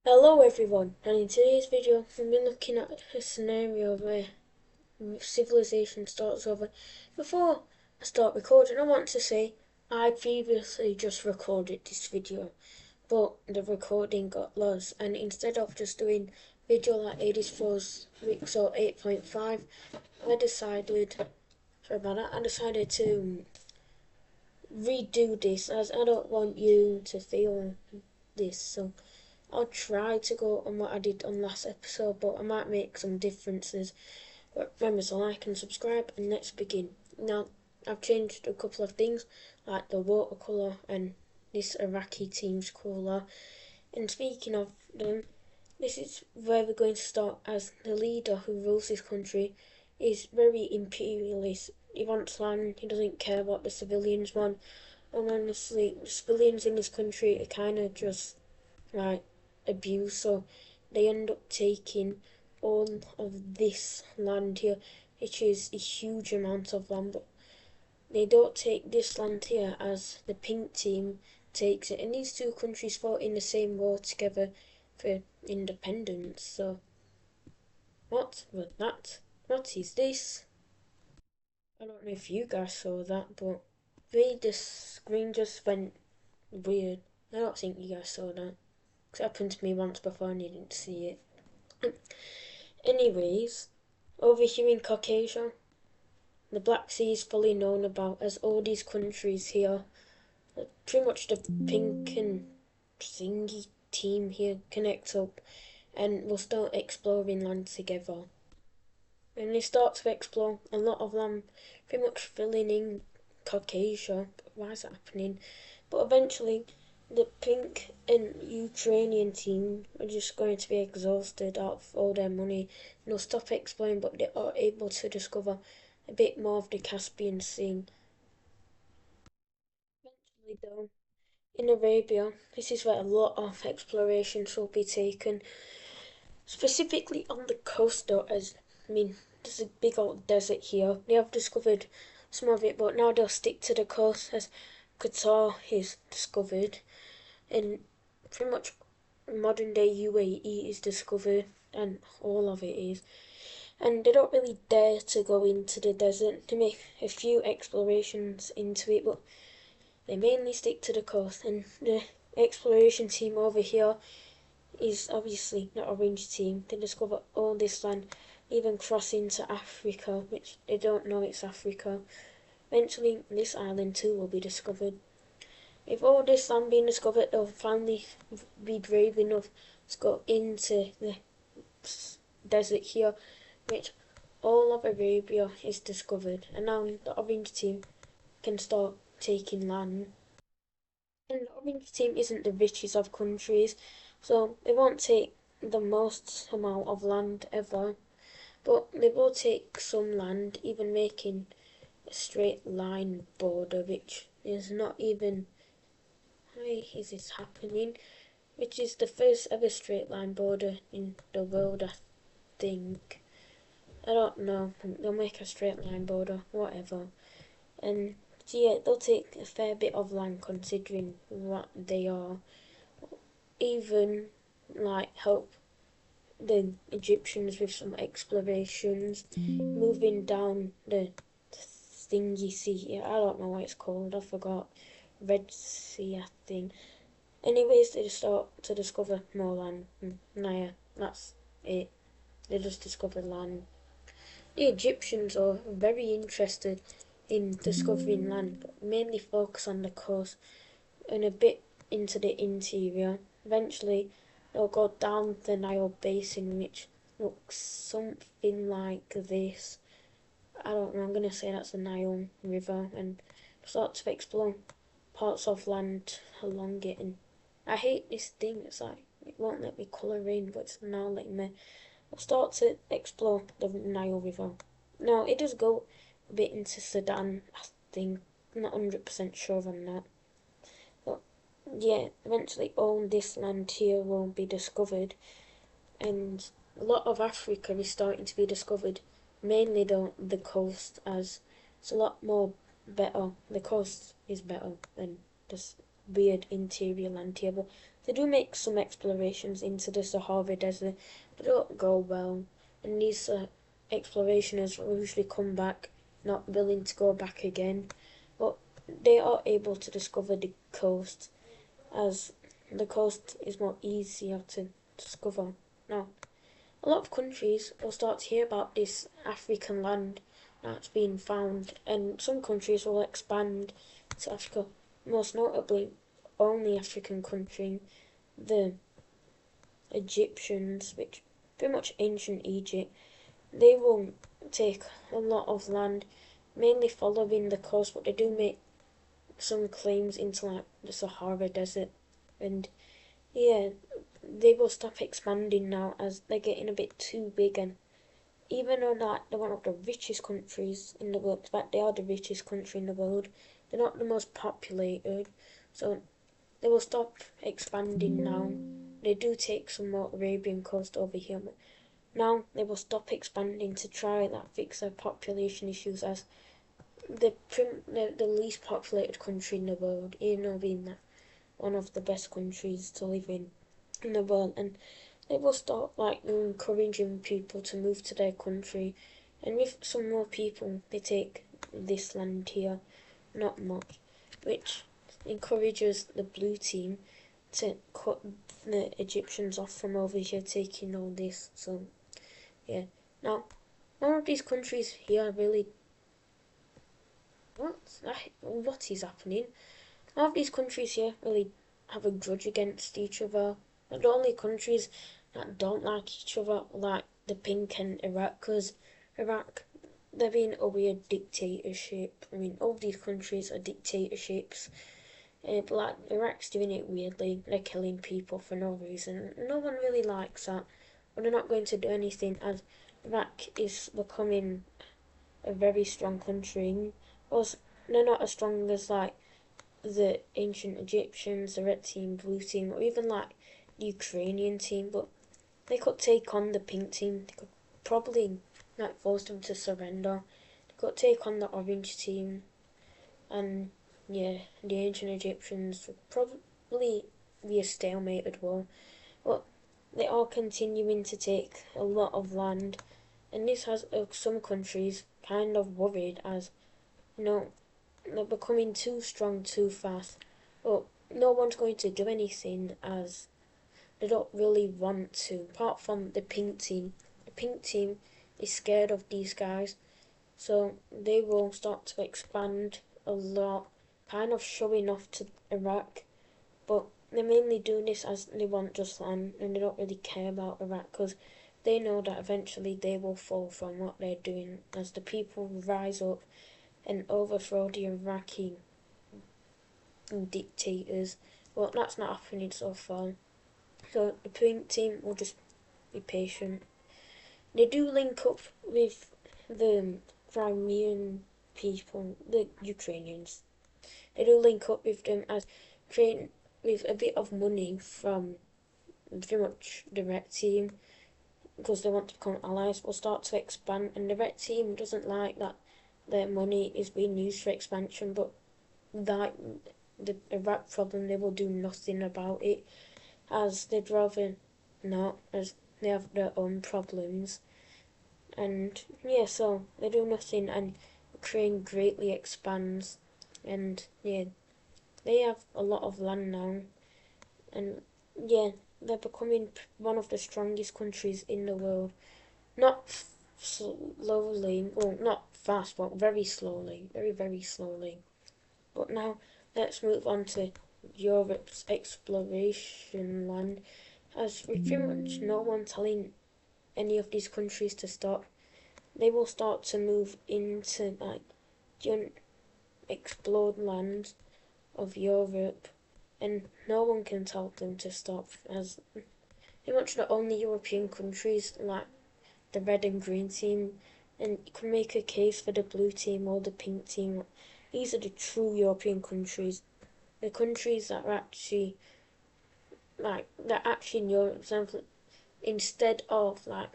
Hello everyone, and in today's video we'll be looking at a scenario where civilization starts over. Before I start recording, I want to say I previously just recorded this video, but the recording got lost, and instead of just doing video like 84's Wicso 8.5, I decided, sorry about that, I decided to redo this as I don't want you to feel this, so I'll try to go on what I did on last episode, but I might make some differences. But remember to like and subscribe, and let's begin. Now, I've changed a couple of things, like the watercolour and this Iraqi team's colour. And speaking of them, this is where we're going to start, as the leader who rules this country is very imperialist. He wants land, he doesn't care what the civilians want. And honestly, the civilians in this country are kind of just like abuse, so they end up taking all of this land here, which is a huge amount of land, but they don't take this land here as the pink team takes it, and these two countries fought in the same war together for independence. So what was that? What is this? I don't know if you guys saw that, but the screen just went weird. I don't think you guys saw that. It's happened to me once before and you didn't see it. Anyways, over here in Caucasia, the Black Sea is fully known about, as all these countries here, pretty much the pink and thingy team here connect up and will start exploring land together. And they start to explore a lot of land, pretty much filling in Caucasia. Why is that happening? But eventually, the pink and Ukrainian team are just going to be exhausted out of all their money. They'll stop exploring, but they are able to discover a bit more of the Caspian Sea. Eventually, though, in Arabia, this is where a lot of explorations will be taken, specifically on the coast, though, as I mean, there's a big old desert here. They have discovered some of it, but now they'll stick to the coast, as Qatar is discovered, and pretty much modern day UAE is discovered, and all of it is. And they don't really dare to go into the desert. They make a few explorations into it, but they mainly stick to the coast. And the exploration team over here is obviously the orange team. They discover all this land, even crossing to Africa, which they don't know it's Africa. Eventually, this island too will be discovered. If all this land being discovered, they'll finally be brave enough to go into the desert here, which all of Arabia is discovered, and now the orange team can start taking land. And the orange team isn't the richest of countries, so they won't take the most amount of land ever, but they will take some land, even making a straight line border, which is not even, why is this happening? Which is the first ever straight line border in the world, I think. I don't know. They'll make a straight line border, whatever. And so yeah, they'll take a fair bit of land considering what they are. Even like help the Egyptians with some explorations, moving down the thingy sea. I don't know what it's called. I forgot. Red Sea, I think. Anyways, they just start to discover more land. Nah, yeah, that's it. They just discover land. The Egyptians are very interested in discovering land, but mainly focus on the coast and a bit into the interior. Eventually, they'll go down the Nile Basin, which looks something like this. I don't know, I'm going to say that's the Nile River, and start to explore parts of land along it. And I hate this thing, it's like, it won't let me colour in, but it's now letting me. I'll start to explore the Nile River. Now, it does go a bit into Sudan, I think. I'm not 100% sure on that. But yeah, eventually all this land here will be discovered, and a lot of Africa is starting to be discovered, mainly the coast, as it's a lot more better. The coast is better than this weird interior land here, but they do make some explorations into the Sahara Desert, but they don't go well. And these explorationers usually come back not willing to go back again, but they are able to discover the coast, as the coast is more easier to discover. Now, a lot of countries will start to hear about this African land that's been found, and some countries will expand to Africa. Most notably, only African country, the Egyptians, which pretty much ancient Egypt, they will take a lot of land, mainly following the coast, but they do make some claims into like the Sahara Desert, and yeah, they will stop expanding now as they're getting a bit too big. And even though that they're one of the richest countries in the world, in fact they are the richest country in the world, they're not the most populated, so they will stop expanding now. They do take some more Arabian coast over here, but now they will stop expanding to try that fix their population issues as the least populated country in the world, even though being that one of the best countries to live in the world. And they will start like encouraging people to move to their country, and with some more people they take this land here, not much, which encourages the blue team to cut the Egyptians off from over here taking all this. So yeah, now none of these countries here really what is happening. None of these countries here really have a grudge against each other. The only countries that don't like each other are like the Pink and Iraq, because Iraq, they're being a weird dictatorship. I mean, all these countries are dictatorships, but like Iraq's doing it weirdly. They're killing people for no reason. No one really likes that, but they're not going to do anything as Iraq is becoming a very strong country. Plus, they're not as strong as like the ancient Egyptians, the red team, blue team, or even like the Ukrainian team, but they could take on the pink team. They could probably like force them to surrender. They could take on the orange team, and yeah, the ancient Egyptians would probably be a stalemated war. But they are continuing to take a lot of land, and this has some countries kind of worried as, you know, they're becoming too strong too fast. But no one's going to do anything as they don't really want to, apart from the pink team. The pink team is scared of these guys, so they will start to expand a lot, kind of showing off to Iraq. But they're mainly doing this as they want just land, and they don't really care about Iraq because they know that eventually they will fall from what they're doing as the people rise up and overthrow the Iraqi dictators. Well, that's not happening so far. So the pink team will just be patient. They do link up with the Crimean people, the Ukrainians. They do link up with them as creating with a bit of money from pretty much the red team, because they want to become allies, will start to expand, and the red team doesn't like that their money is being used for expansion, but that the Iraq problem, they will do nothing about it, as they'd rather not, as they have their own problems. And yeah, so they do nothing, and Ukraine greatly expands, and yeah, they have a lot of land now, and yeah, they're becoming one of the strongest countries in the world. Not slowly, well, not fast, but very slowly, very, very slowly. But now, let's move on to Europe's exploration land, as with pretty much no one telling any of these countries to stop. They will start to move into like the unexplored lands of Europe, and no one can tell them to stop, as pretty much the only European countries like the red and green team, and you can make a case for the blue team or the pink team. These are the true European countries, the countries that are actually like they're actually in Europe. For example, instead of like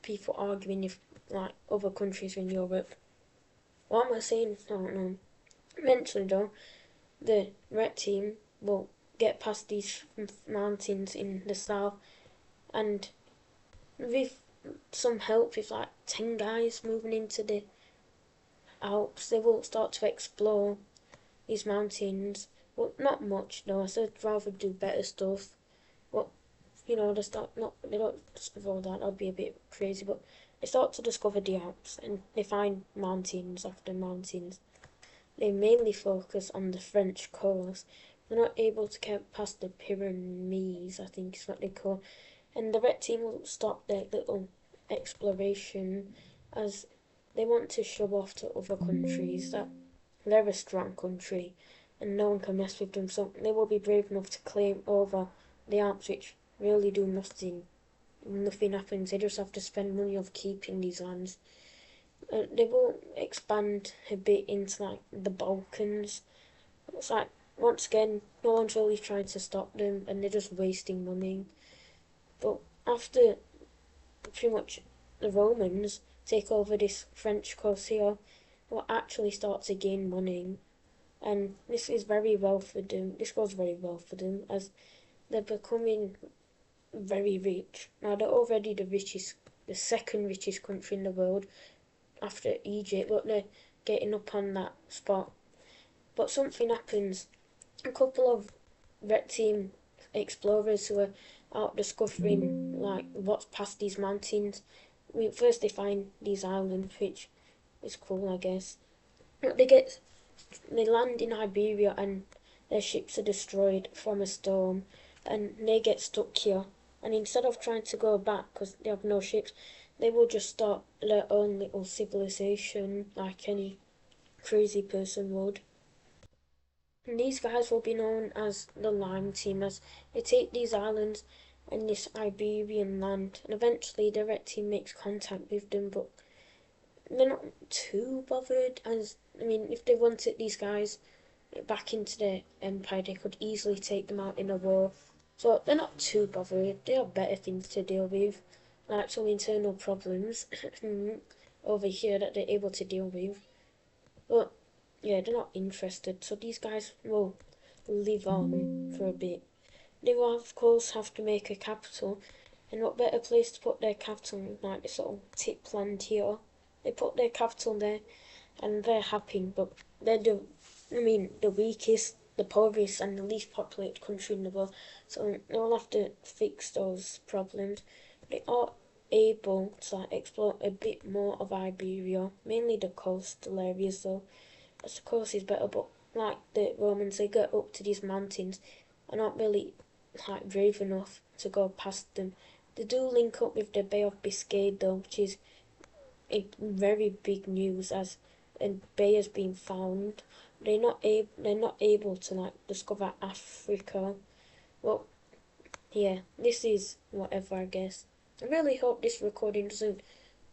people arguing if like other countries are in Europe. What am I saying? I don't know. Eventually though, the red team will get past these mountains in the south, and with some help, with like 10 guys moving into the Alps, they will start to explore these mountains. Well, not much though. I said rather do better stuff. Well, they start not they don't discover that. That'd be a bit crazy, but they start to discover the Alps and they find mountains after mountains. They mainly focus on the French coast. They're not able to get past the Pyrenees, I think is what they call. And the red team will stop their little exploration as they want to show off to other countries that they're a strong country and no one can mess with them. So they will be brave enough to claim over the Alps, which really do nothing. Nothing happens. They just have to spend money of keeping these lands. They will expand a bit into like the Balkans. It's like once again, no one's really trying to stop them, and they're just wasting money. But after pretty much the Romans take over this French coast here, will actually start to gain money, and this is very well for them. This goes very well for them as they're becoming very rich. Now they're already the second richest country in the world after Egypt, but they're getting up on that spot. But something happens. A couple of red team explorers who are out discovering like what's past these mountains. First they find these islands, which is cool, I guess. But they land in Iberia and their ships are destroyed from a storm, and they get stuck here. And instead of trying to go back because they have no ships, they will just start their own little civilization like any crazy person would. And these guys will be known as the Lime Team as they take these islands and this Iberian land, and eventually the Red Team makes contact with them, but they're not too bothered. As I mean, if they wanted these guys back into their empire, they could easily take them out in a war. So they're not too bothered. They have better things to deal with, like some internal problems over here that they're able to deal with. But yeah, they're not interested. So these guys will live on for a bit. They will of course have to make a capital, and what better place to put their capital like this little tip land here. They put their capital there, and they're happy. But they're the weakest, the poorest, and the least populated country in the world. So they'll have to fix those problems. They are able to like, explore a bit more of Iberia, mainly the coastal areas though. As the coast is better, but like the Romans, they get up to these mountains are not really like brave enough to go past them. They do link up with the Bay of Biscay though, which is a very big news as a bay has been found. They're not able to like discover Africa. Well, yeah, this is whatever I guess. I really hope this recording doesn't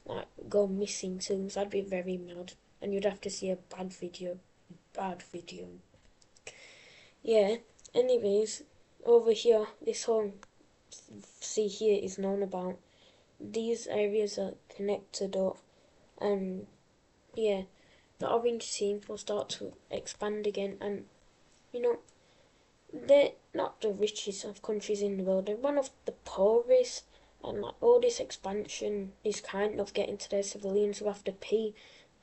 like go missing too, so I'd be very mad. And you'd have to see a bad video. Bad video. Yeah, anyways, over here, this whole sea here is known about. These areas are connected up, and yeah, the orange team will start to expand again, and you know, they're not the richest of countries in the world, they're one of the poorest, and like all this expansion is kind of getting to their civilians who have to pay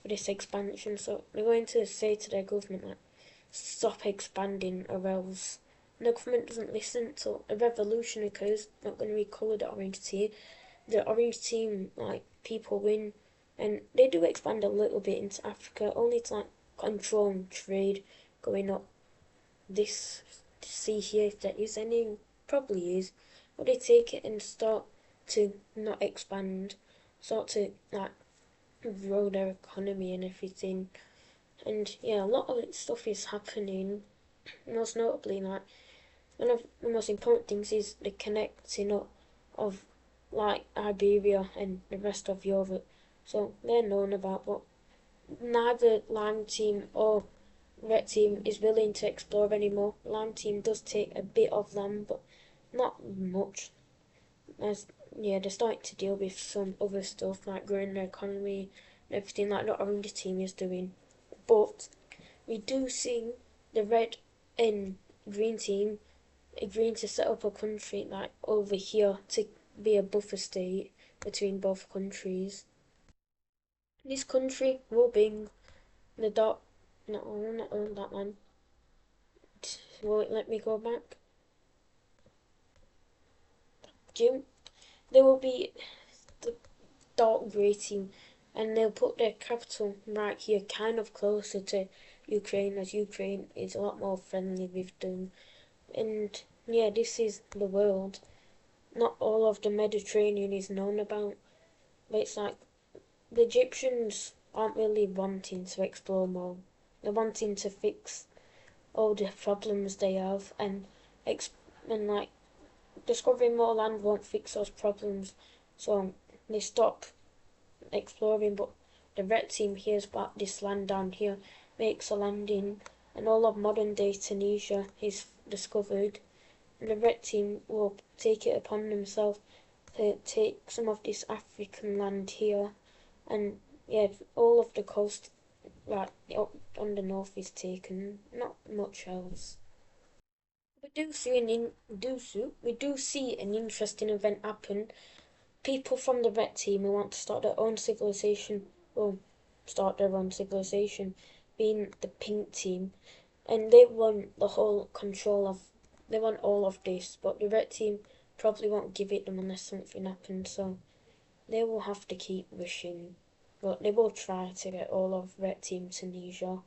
for this expansion, so they're going to say to their government like, stop expanding or else the government doesn't listen, so a revolution occurs, not going to recolour the orange team. The orange team, like, people win, and they do expand a little bit into Africa, only to, like, control trade going up this sea here, if there is any, probably is, but they take it and start to not expand, start to, like, grow their economy and everything, and yeah, a lot of stuff is happening, most notably, like, one of the most important things is the connecting up of like Iberia and the rest of Europe. So they're known about, but neither Lime Team or Red Team is willing to explore anymore. Lime Team does take a bit of land, but not much. As yeah, they're starting to deal with some other stuff like growing their economy and everything like the Orange Team is doing. But we do see the Red and green team agreeing to set up a country like over here to be a buffer state between both countries. This country will bring the dot. No, I want to own that land. Will it let me go back? Jim, there will be the dark grey team, and they'll put their capital right here, kind of closer to Ukraine, as Ukraine is a lot more friendly with them. And yeah, this is the world. Not all of the Mediterranean is known about, but it's like the Egyptians aren't really wanting to explore more. They're wanting to fix all the problems they have, and and like discovering more land won't fix those problems. So they stop exploring. But the red team hears about this land down here, makes a landing, and all of modern day Tunisia is discovered. And the red team will take it upon themselves to take some of this African land here, and yeah, all of the coast right up on the north is taken, not much else. We do see an interesting event happen. People from the red team who want to start their own civilization will start their own civilization, being the pink team, and they want the whole control of. They want all of this, but the red team probably won't give it them unless something happens. So they will have to keep wishing, but they will try to get all of red team Tunisia,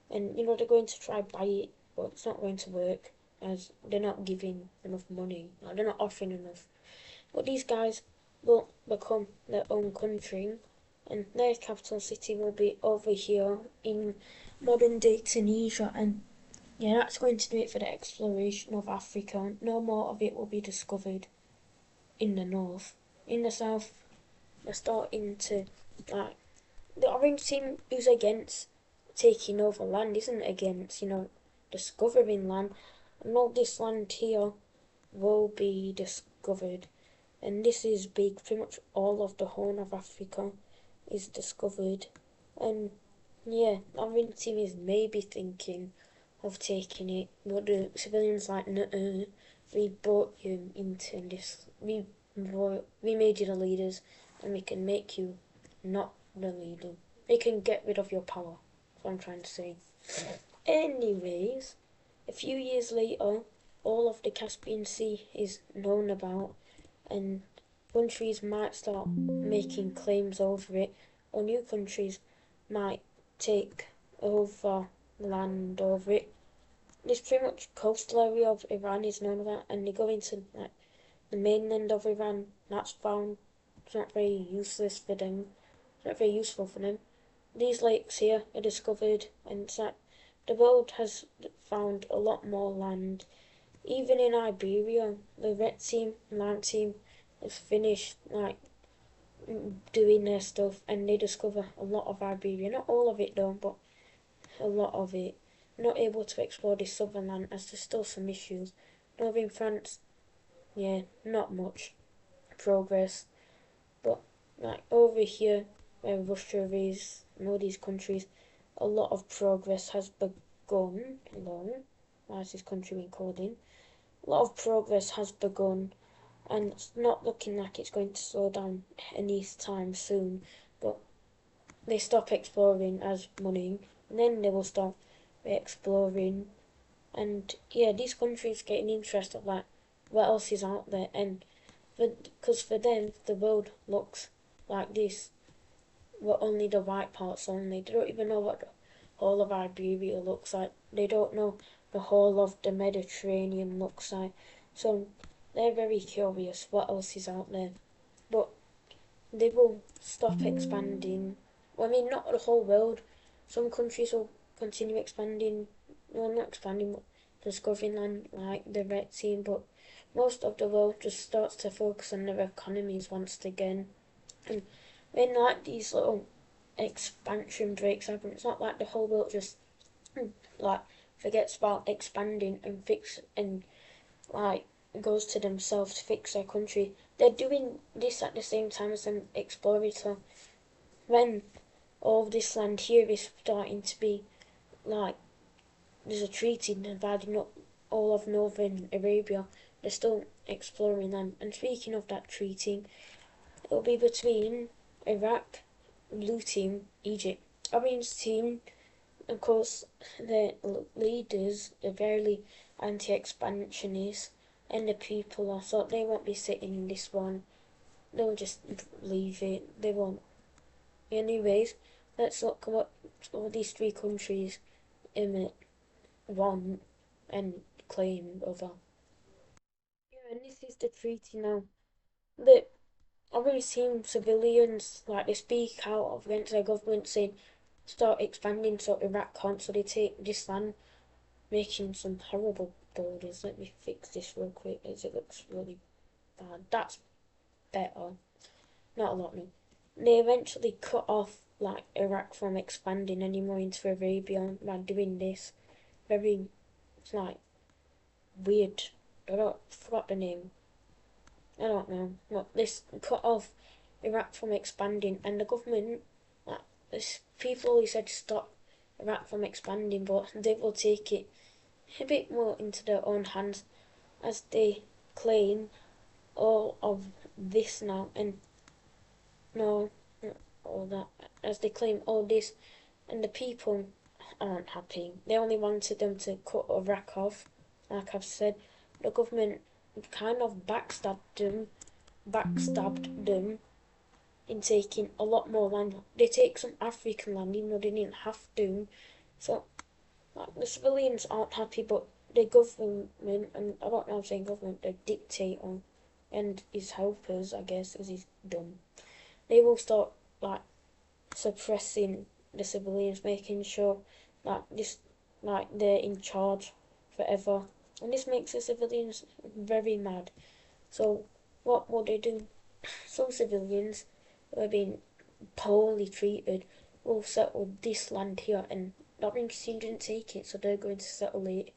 and they're going to try buy it, but it's not going to work as they're not giving enough money. Like, they're not offering enough. But these guys will become their own country, and their capital city will be over here in modern day Tunisia. And yeah, that's going to do it for the exploration of Africa. No more of it will be discovered in the north. In the south, they're starting to, like, the orange team who's against taking over land isn't against, discovering land. And all this land here will be discovered. And this is big. Pretty much all of the Horn of Africa is discovered. And yeah, our orange team is maybe thinking of taking it, but the civilians like, nuh-uh, we brought you into this, we made you the leaders, and we can make you not the leader. We can get rid of your power. That's what I'm trying to say. Anyways, a few years later, all of the Caspian Sea is known about, and countries might start making claims over it, or new countries might take over land over it. This pretty much coastal area of Iran is known about, and they go into like the mainland of Iran. That's found. It's not very useless for them. It's not very useful for them. These lakes here are discovered, and it's like the world has found a lot more land. Even in Iberia, the red team, land team, has finished like doing their stuff, and they discover a lot of Iberia. Not all of it though, but a lot of it. Not able to explore the southern land as there's still some issues. Northern France, yeah, not much progress. But like over here, where Russia is, and all these countries, a lot of progress has begun. Hello, why is this country being called in? A lot of progress has begun, and it's not looking like it's going to slow down any time soon. But they stop exploring as money, and then they will start exploring. And yeah, these countries getting interested like what else is out there, and because for them the world looks like this, but only the white parts only. They don't even know what the whole of Iberia looks like. They don't know the whole of the Mediterranean looks like. So they're very curious what else is out there. But they will stop expanding. Well, I mean, not the whole world. Some countries will continue expanding. Well, not expanding, but discovering land like the Red Sea. But most of the world just starts to focus on their economies once again. And when like these little expansion breaks happen, it's not like the whole world just like forgets about expanding and like goes to themselves to fix their country. They're doing this at the same time as them exploring. So when all this land here is starting to be like there's a treaty dividing up all of northern Arabia. They're still exploring them. And speaking of that treaty, it'll be between Iraq, blue team, Egypt. Orange team, of course, the leaders are very anti-expansionist, and the people, I thought they won't be sitting in this one. They'll just leave it. They won't. Anyways, let's look at what all these three countries want and claim over. Yeah, and this is the treaty now. The already seen civilians like they speak out against their government saying start expanding so Iraq can't, so they take this land, making some horrible borders. Let me fix this real quick as it looks really bad. That's better. Not a lot new. They eventually cut off like Iraq from expanding anymore into Arabia by doing this. Very like weird. Forgot the name. I don't know. But this cut off Iraq from expanding, and the government, like, people always said stop Iraq from expanding, but they will take it a bit more into their own hands as they claim all of this now, and no, not all that, as they claim all this, and the people aren't happy. They only wanted them to cut Iraq off, like I've said. The government kind of backstabbed them in taking a lot more land. They take some African land even though they didn't have to. So like, the civilians aren't happy, but the government, and I don't know if I'm saying government, the dictator and his helpers, I guess, as he's dumb, they will start like suppressing the civilians, making sure that this like they're in charge forever. And this makes the civilians very mad. So what will they do? Some civilians who are being poorly treated will settle this land here, and that means team didn't take it, so they're going to settle it.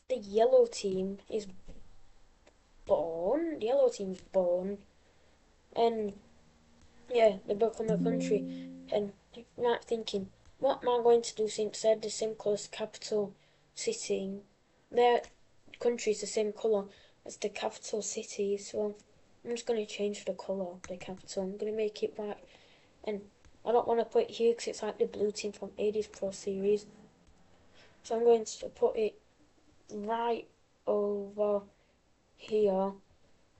The yellow team is born. The yellow team's born, and yeah, they become a country. And you might be thinking, what am I going to do since they're the same close capital city? Their country's the same colour as the capital city, so I'm just going to change the colour of the capital. I'm going to make it white. And I don't want to put it here because it's like the blue team from 80s Pro Series. So I'm going to put it right over here.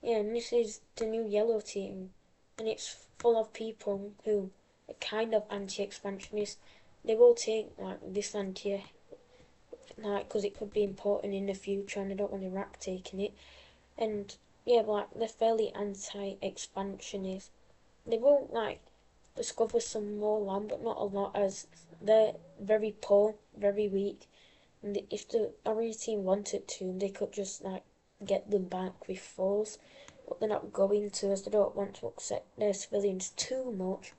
Yeah, and this is the new yellow team. And it's full of people who are kind of anti-expansionist. They will take like this land here, like, because it could be important in the future, and they don't want Iraq taking it. And yeah, like they're fairly anti-expansionist. They will like discover some more land, but not a lot, as they're very poor, very weak. And if the Army team wanted to, they could just like get them back with force, but they're not going to, as they don't want to upset their civilians too much.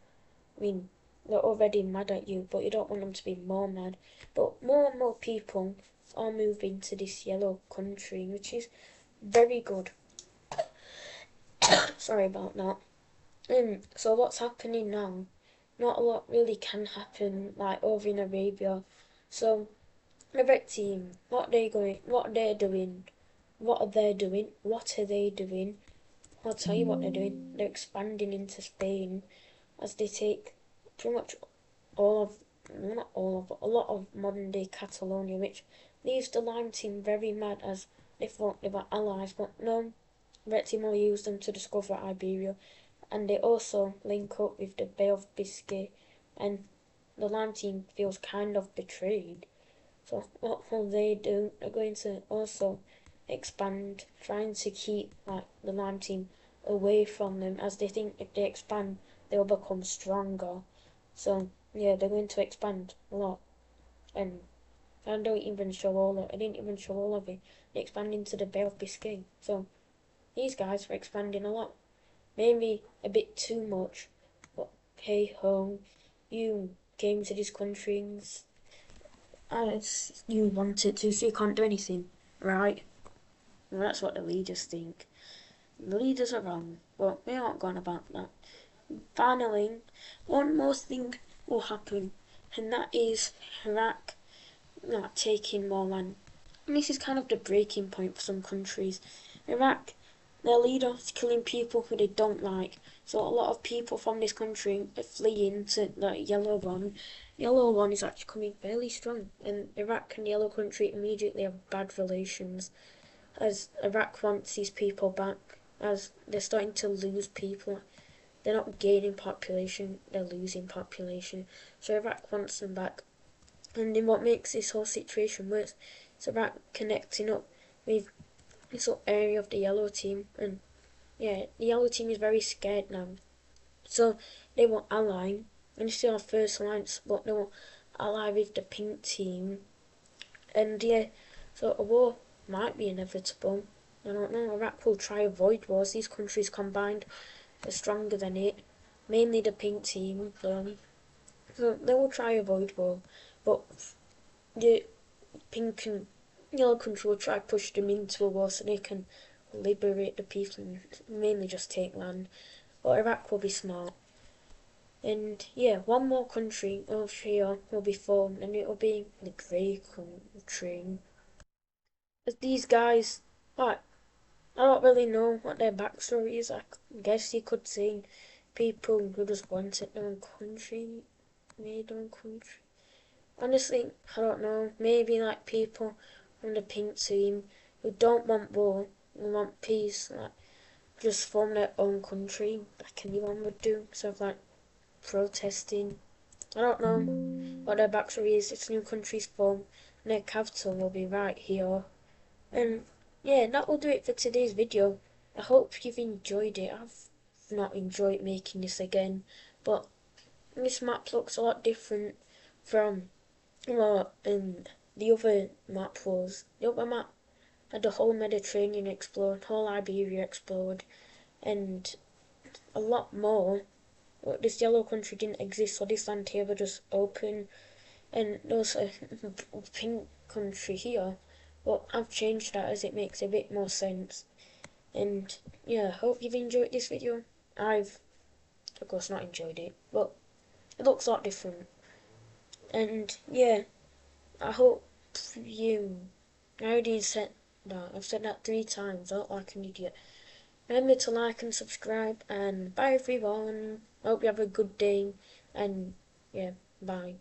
I mean, they're already mad at you, but you don't want them to be more mad. But more and more people are moving to this yellow country, which is very good. Sorry about that. So what's happening now? Not a lot really can happen like over in Arabia. So the red team, what they're doing, what are they doing? I'll tell you what they're doing. They're expanding into Spain as they take pretty much all of, not all of, but a lot of modern day Catalonia, which leaves the Lime team very mad as they thought they were allies, but no, red team will use them to discover Iberia, and they also link up with the Bay of Biscay, and the Lime team feels kind of betrayed. So what will they do? They're going to also expand, trying to keep like the Lime team away from them, as they think if they expand, they'll become stronger. So yeah, they're going to expand a lot, and I didn't even show all of it. They expand into the Bay of Biscay. So these guys are expanding a lot, maybe a bit too much, but hey ho, you came to these countries as you wanted to, so you can't do anything, right? Well, that's what the leaders think. The leaders are wrong, but we aren't going about that. Finally, one more thing will happen, and that is Iraq not taking more land. And this is kind of the breaking point for some countries. Iraq, their leader is killing people who they don't like. So a lot of people from this country are fleeing to the yellow one. Yellow one is actually coming fairly strong, and Iraq and the yellow country immediately have bad relations, as Iraq wants these people back, as they're starting to lose people. They're not gaining population, they're losing population. So Iraq wants them back. And then what makes this whole situation worse is Iraq connecting up with this whole area of the yellow team. And yeah, the yellow team is very scared now. So they will ally, and still have first alliance, but they will ally with the pink team. And yeah, so a war might be inevitable. I don't know. Iraq will try avoid wars. These countries combined are stronger than it. Mainly the pink team, so they will try avoid war. But the pink and yellow country will try to push them into a war so they can liberate the people and mainly just take land. But Iraq will be smart. And yeah, one more country over here will be formed, and it will be the grey country. As these guys, like, I don't really know what their backstory is. I guess you could say people who just wanted their own country, made their own country. Honestly, I don't know. Maybe like people from the pink team who don't want war, who want peace, like just form their own country, like anyone would do. So like protesting. I don't know what their backstory is. It's new countries formed, and their capital will be right here. And yeah, that will do it for today's video. I hope you've enjoyed it. I've not enjoyed making this again, but this map looks a lot different from the other map was. The other map had the whole Mediterranean explored, whole Iberia explored, and a lot more. This yellow country didn't exist, so this land here was just open, and there was a pink country here, but I've changed that as it makes a bit more sense. And yeah, hope you've enjoyed this video. I've, of course, not enjoyed it, but it looks a lot different. And yeah, I hope you. I already said that. I've said that 3 times. I look like an idiot. Remember to like and subscribe, and bye everyone. I hope you have a good day, and yeah, bye.